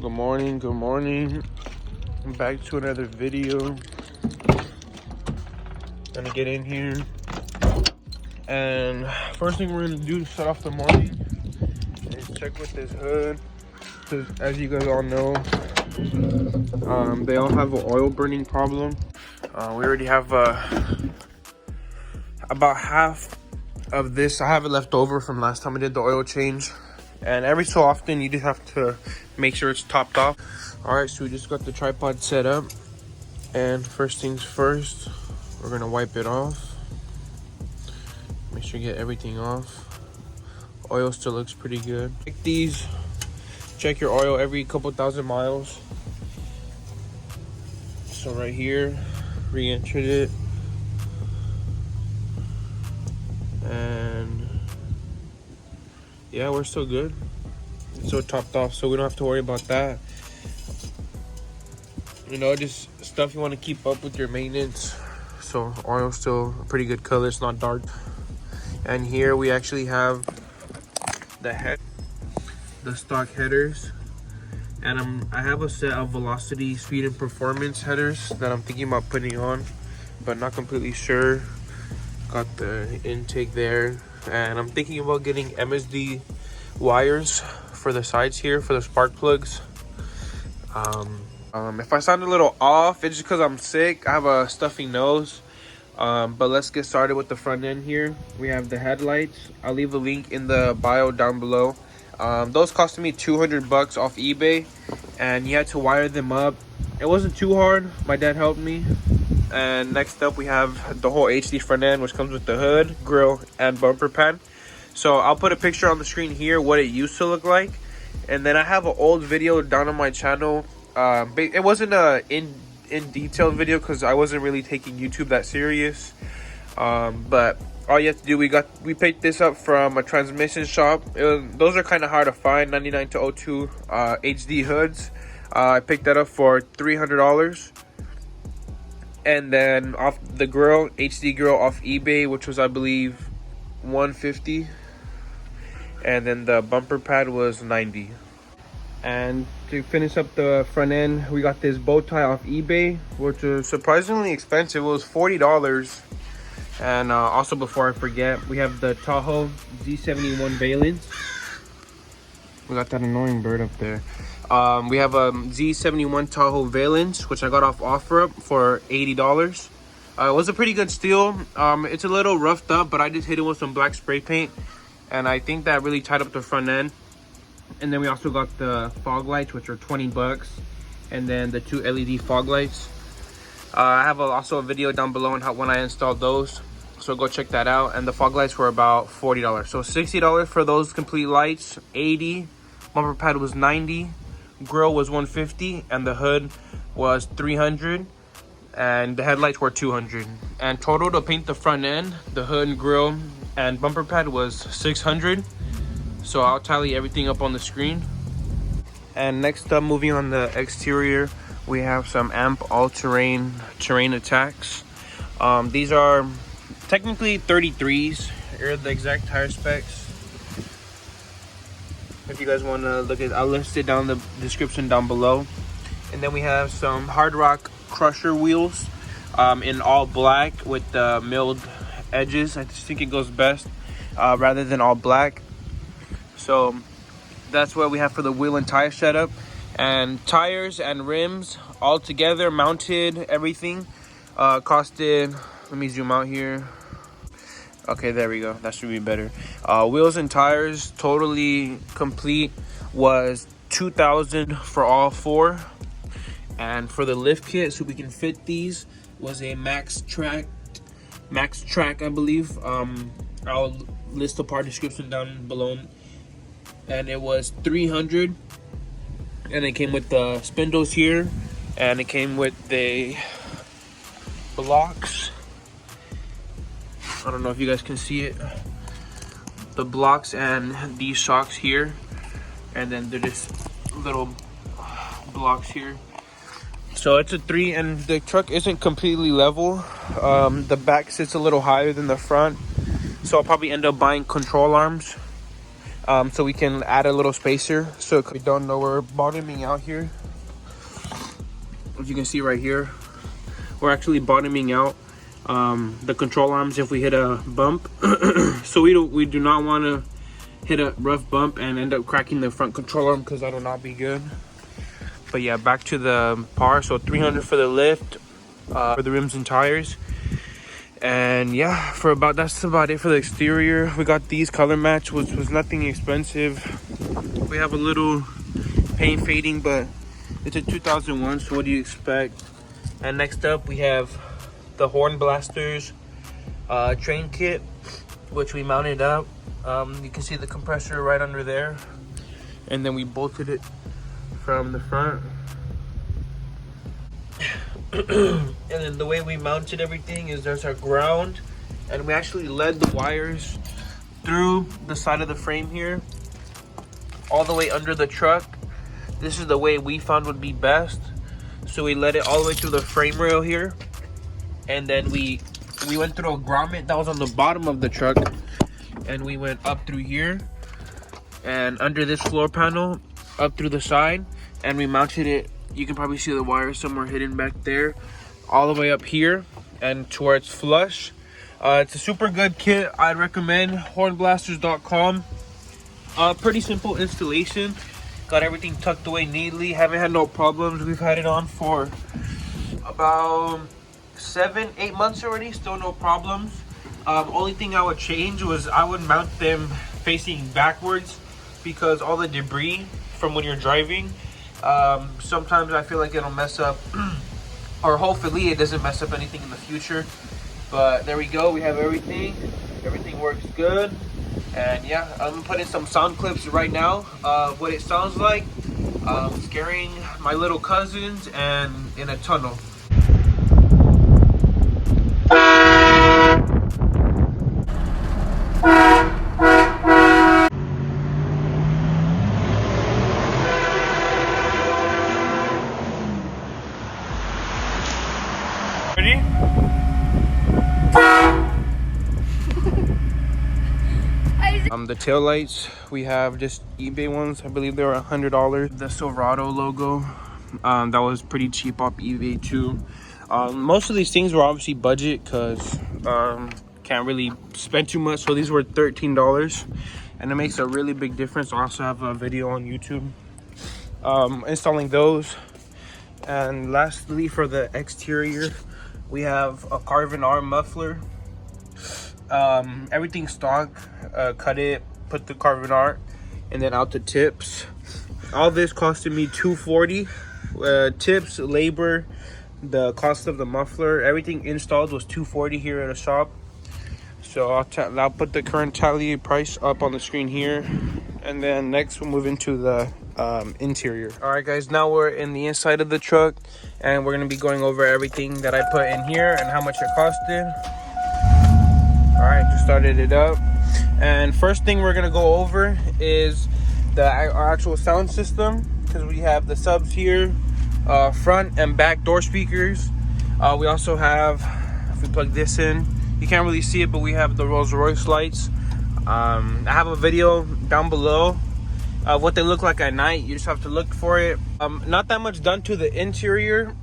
Good morning, good morning. I'm back to another video. Gonna get in here. And first thing we're gonna do to start off the morning is check with this hood. Because as you guys all know, they all have an oil burning problem. We already have about half of this. I have it left over from last time I did the oil change. And every so often you just have to make sure it's topped off. All right, so we just got the tripod set up. And first things first, we're gonna wipe it off. Make sure you get everything off. Oil still looks pretty good. Like these, check your oil every couple thousand miles. So right here, re-entered it. And yeah, we're still good. It's so topped off, so we don't have to worry about that. You know, just stuff you want to keep up with your maintenance. So oil's still a pretty good color, it's not dark. And here we actually have the stock headers. And I have a set of velocity, speed, and performance headers that I'm thinking about putting on, but not completely sure. Got the intake there, and I'm thinking about getting MSD wires for the sides here for the spark plugs. If I sound a little off, it's just because I'm sick. I have a stuffy nose. But let's get started with the front end here. We have the headlights. I'll leave a link in the bio down below. Those costed me 200 bucks off eBay, and you had to wire them up. It wasn't too hard. My dad helped me. And next up we have the whole HD front end, which comes with the hood, grille, and bumper pad. So I'll put a picture on the screen here what it used to look like. And then I have an old video down on my channel. It wasn't a in detailed video because I wasn't really taking YouTube that serious. But all you have to do, we picked this up from a transmission shop. Those are kind of hard to find, 99 to 02 HD hoods. I picked that up for $300. And then off the grill, HD grill off eBay, which was I believe $150. And then the bumper pad was $90. And to finish up the front end, we got this bow tie off eBay, which was surprisingly expensive. It was $40. And also, before I forget, we have the Tahoe Z71 Valence. We got that annoying bird up there. We have a Z71 Tahoe Valence, which I got off OfferUp for $80. It was a pretty good steal. It's a little roughed up, but I just hit it with some black spray paint, and I think that really tied up the front end. And then we also got the fog lights, which are 20 bucks, and then the 2 LED fog lights. I have also a video down below on when I installed those, so go check that out. And the fog lights were about $40, so $60 for those complete lights. $80. Bumper pad was $90. Grill was $150, and the hood was $300, and the headlights were $200. And total to paint the front end, the hood, grill, and bumper pad was $600. So I'll tally everything up on the screen. And next up, moving on the exterior, we have some AMP all-terrain terrain attacks. These are technically 33s. Here are the exact tire specs. If you guys want to look at it, I'll list it down in the description down below. And then we have some Hard Rock Crusher wheels in all black with the milled edges. I just think it goes best rather than all black. So that's what we have for the wheel and tire setup. And tires and rims all together, mounted, everything, costed, let me zoom out here. Okay, there we go. That should be better. Wheels and tires, totally complete, was $2,000 for all four. And for the lift kit, so we can fit these, was a Max Track, I believe. I'll list the part description down below. And it was $300. And it came with the spindles here, and it came with the blocks. I don't know if you guys can see it. The blocks and these shocks here, and then they're just little blocks here. So it's a 3, and the truck isn't completely level. The back sits a little higher than the front, so I'll probably end up buying control arms so we can add a little spacer. So if we don't know, we're bottoming out here. As you can see right here, we're actually bottoming out the control arms if we hit a bump. So we do not want to hit a rough bump and end up cracking the front control arm, because that will not be good. But yeah, back to the par. So 300 for the lift, for the rims and tires. And yeah, that's about it for the exterior. We got these color match, which was nothing expensive. We have a little paint fading, but it's a 2001, so what do you expect? And next up we have the Horn Blasters train kit, which we mounted up. You can see the compressor right under there, and then we bolted it from the front. And then the way we mounted everything is there's our ground, and we actually led the wires through the side of the frame here all the way under the truck. This is the way we found would be best, so we led it all the way through the frame rail here, and then we went through a grommet that was on the bottom of the truck, and we went up through here and under this floor panel up through the side, and we mounted it. You can probably see the wire somewhere hidden back there, all the way up here and to where it's flush. It's a super good kit. I'd recommend hornblasters.com. Pretty simple installation. Got everything tucked away neatly. Haven't had no problems. We've had it on for about 7-8 months already. Still no problems. Only thing I would change was I would mount them facing backwards, because all the debris from when you're driving, sometimes I feel like it'll mess up, or hopefully it doesn't mess up anything in the future. But there we go, we have everything works good. And yeah, I'm putting some sound clips right now of what it sounds like scaring my little cousins and in a tunnel. Ready? The tail lights, we have just eBay ones. I believe they were $100. The Silverado logo, that was pretty cheap off eBay too. Most of these things were obviously budget, because can't really spend too much. So these were $13, and it makes a really big difference. I also have a video on YouTube installing those. And lastly, for the exterior, we have a carbon arm muffler. Everything stock. Cut it, put the carbon art, and then out the tips. All this costed me $240. Tips, labor, the cost of the muffler, everything installed was $240 here at a shop. So I'll put the current tally price up on the screen here. And then next we'll move into the interior. All right guys, now we're in the inside of the truck, and we're gonna be going over everything that I put in here and how much it costed. All right, just started it up. And first thing we're gonna go over is our actual sound system, because we have the subs here, front and back door speakers. We also have, if we plug this in, you can't really see it, but we have the Rolls-Royce lights. I have a video down below of what they look like at night. You just have to look for it. Not that much done to the interior.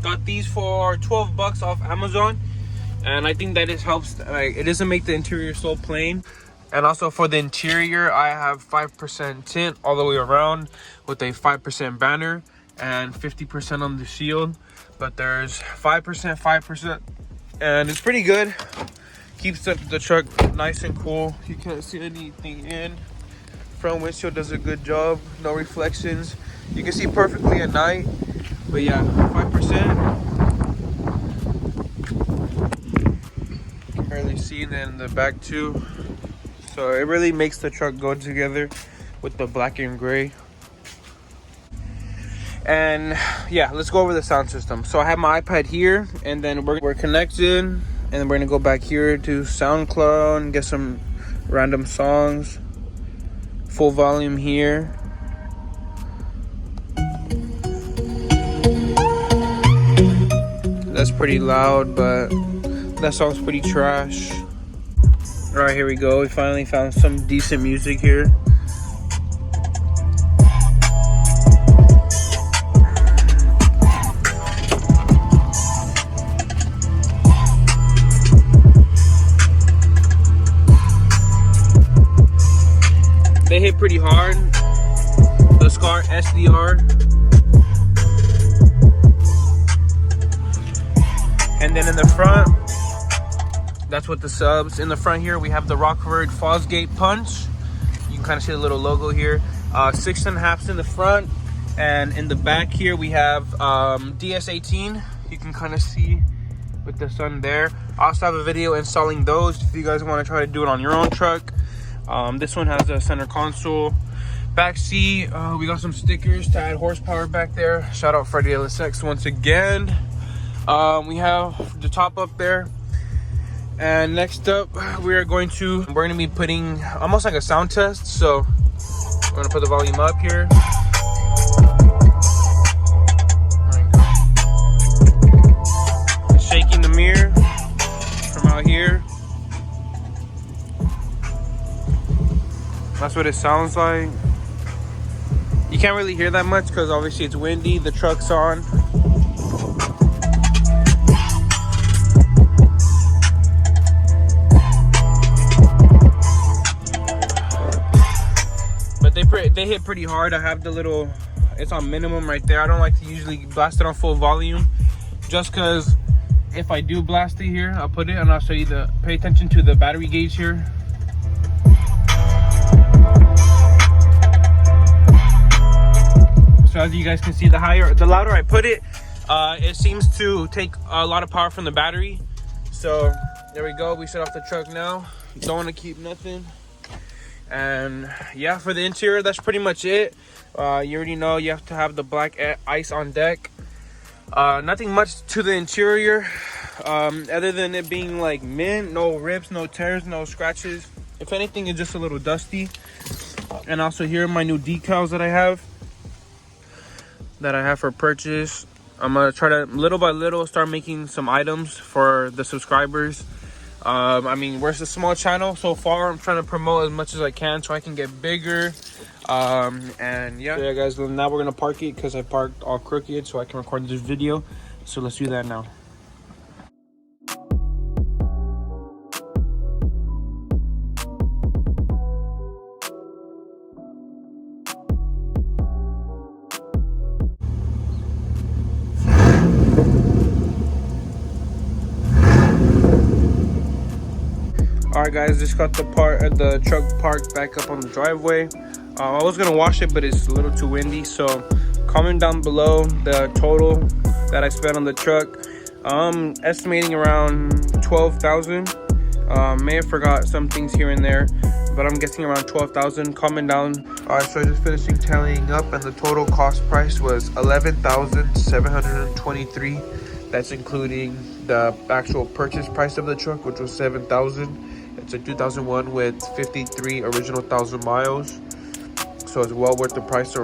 Got these for $12 off Amazon, and I think that it helps. It doesn't make the interior so plain. And also for the interior, I have 5% tint all the way around with a 5% banner and 50% on the shield. But there's 5%, and it's pretty good. Keeps the truck nice and cool. You can't see anything in. Front windshield does a good job. No reflections. You can see perfectly at night. But yeah, 5%. You can barely see it in the back too. So it really makes the truck go together with the black and gray. And yeah, let's go over the sound system. So I have my iPad here, and then we're connected, and then we're gonna go back here to SoundCloud and get some random songs. Full volume here. That's pretty loud, but that song's pretty trash. All right, here we go. We finally found some decent music here. pretty hard. The Scar SDR. And then in the front, that's what the subs. In the front here, we have the Rockford Fosgate Punch. You can kind of see the little logo here. 6.5s in the front. And in the back here, we have DS18. You can kind of see with the sun there. I also have a video installing those if you guys want to try to do it on your own truck. This one has a center console. Back seat, we got some stickers to add horsepower back there. Shout out Freddie LSX once again. We have the top up there. And next up, we're going to be putting almost like a sound test. So we're gonna put the volume up here. Shaking the mirror from out here. That's what it sounds like. You can't really hear that much because obviously it's windy, the truck's on. But they hit pretty hard. I have the little, it's on minimum right there. I don't like to usually blast it on full volume just because if I do blast it here, I'll put it and I'll show you pay attention to the battery gauge here. So as you guys can see, the louder I put it, it seems to take a lot of power from the battery. So there we go. We shut off the truck now. Don't want to keep nothing. And yeah, for the interior, that's pretty much it. You already know you have to have the black ice on deck. Nothing much to the interior, other than it being like mint, no rips, no tears, no scratches. If anything, it's just a little dusty. And also here are my new decals that I have for purchase. I'm gonna try to little by little start making some items for the subscribers. I mean, we're a small channel so far. I'm trying to promote as much as I can so I can get bigger. And yeah guys, now we're gonna park it because I parked all crooked so I can record this video. So let's do that now. Alright guys, just got the truck parked back up on the driveway. I was gonna wash it, but it's a little too windy, so comment down below the total that I spent on the truck. Estimating around 12,000. May have forgot some things here and there, but I'm guessing around 12,000. Comment down. Alright, so I just finishing tallying up, and the total cost price was $11,723. That's including the actual purchase price of the truck, which was $7,000. It's a 2001 with 53 original 1,000 miles. So it's well worth the price.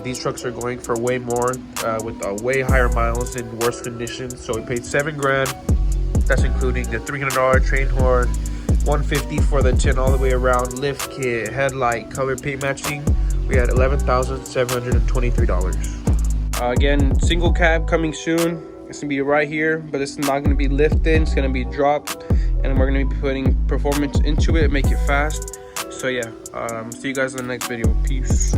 These trucks are going for way more with way higher miles in worse condition. So we paid $7 grand. That's including the $300 train horn, $150 for the tin all the way around, lift kit, headlight, color paint matching. We had $11,723. Again, single cab coming soon. It's gonna be right here, but it's not gonna be lifted. It's gonna be dropped, and we're gonna be putting performance into it, make it fast. So yeah, see you guys in the next video. Peace.